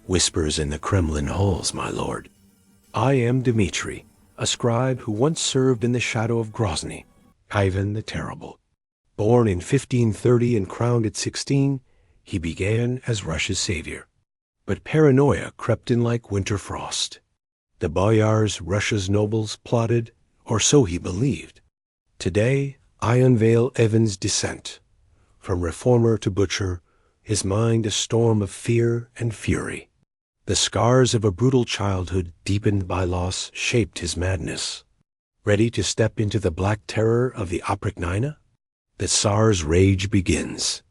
Whispers in the Kremlin halls, my lord. I am Dmitri, a scribe who once served in the shadow of Grozny, Ivan the Terrible. Born in 1530 and crowned at 16, he began as Russia's savior. But paranoia crept in like winter frost. The boyars, Russia's nobles, plotted, or so he believed. Today, I unveil Ivan's descent. From reformer to butcher, his mind a storm of fear and fury. The scars of a brutal childhood deepened by loss shaped his madness. Ready to step into the black terror of the Oprichnina? The Tsar's rage begins.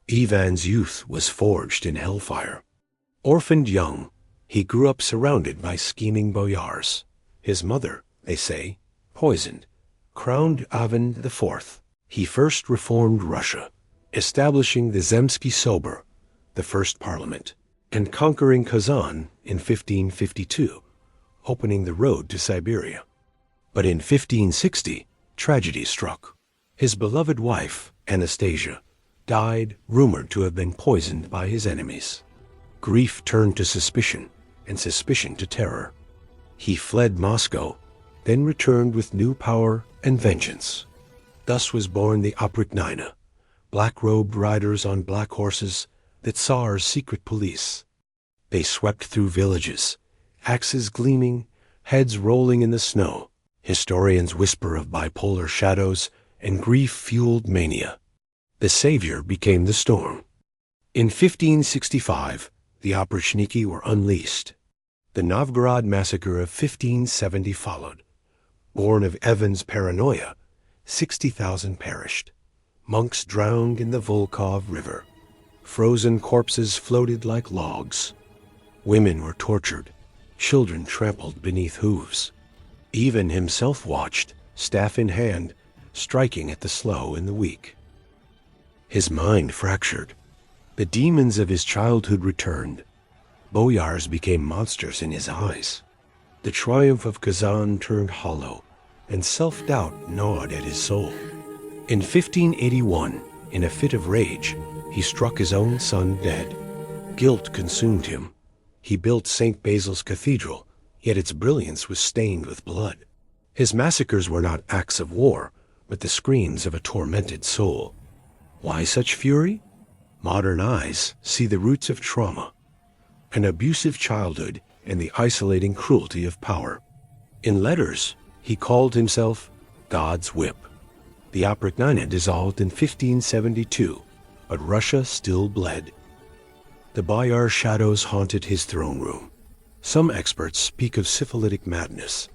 Ivan's youth was forged in hellfire. Orphaned young, he grew up surrounded by scheming boyars. His mother, they say, poisoned. Crowned Ivan IV, he first reformed Russia, establishing the Zemsky Sobor, the first parliament, and conquering Kazan in 1552, opening the road to Siberia. But in 1560, tragedy struck. His beloved wife, Anastasia, died, rumored to have been poisoned by his enemies. Grief turned to suspicion, and suspicion to terror. He fled Moscow, then returned with new power and vengeance. Thus was born the Oprichnina, black-robed riders on black horses, the Tsar's secret police. They swept through villages, axes gleaming, heads rolling in the snow. Historians whisper of bipolar shadows and grief-fueled mania. The savior became the storm. In 1565, the Oprichniki were unleashed. The Novgorod massacre of 1570 followed. Born of Ivan's paranoia, 60,000 perished. Monks drowned in the Volkhov River. Frozen corpses floated like logs. Women were tortured, children trampled beneath hooves. Ivan himself watched, staff in hand, striking at the slow and the weak. His mind fractured. The demons of his childhood returned. Boyars became monsters in his eyes. The triumph of Kazan turned hollow, and self-doubt gnawed at his soul. In 1581, in a fit of rage, he struck his own son dead. Guilt consumed him. He built St. Basil's Cathedral, yet its brilliance was stained with blood. His massacres were not acts of war, but the screams of a tormented soul. Why such fury? Modern eyes see the roots of trauma, an abusive childhood, and the isolating cruelty of power. In letters, he called himself God's whip. The Oprichnina dissolved in 1572, but Russia still bled. The boyar shadows haunted his throne room. Some experts speak of syphilitic madness,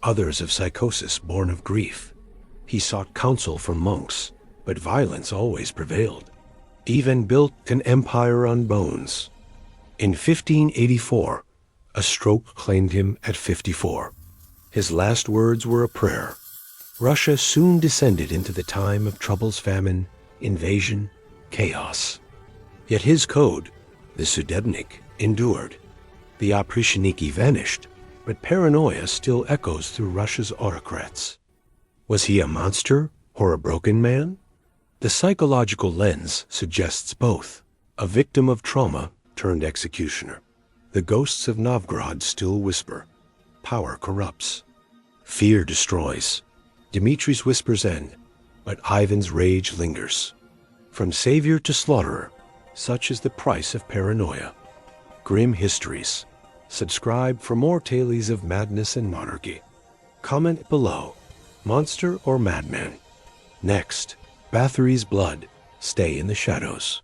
others of psychosis born of grief. He sought counsel from monks, but violence always prevailed. Ivan built an empire on bones. In 1584, a stroke claimed him at 54. His last words were a prayer. Russia soon descended into the time of troubles, famine, invasion, chaos. Yet his code, the Sudebnik, endured. The Oprichniki vanished, but paranoia still echoes through Russia's autocrats. Was he a monster or a broken man? The psychological lens suggests both, a victim of trauma turned executioner. The ghosts of Novgorod still whisper. Power corrupts. Fear destroys. Dmitri's whispers end, but Ivan's rage lingers. From savior to slaughterer, such is the price of paranoia. Grim Histories. Subscribe for more tales of madness and monarchy. Comment below, monster or madman? Next, Bathory's blood. Stay in the shadows.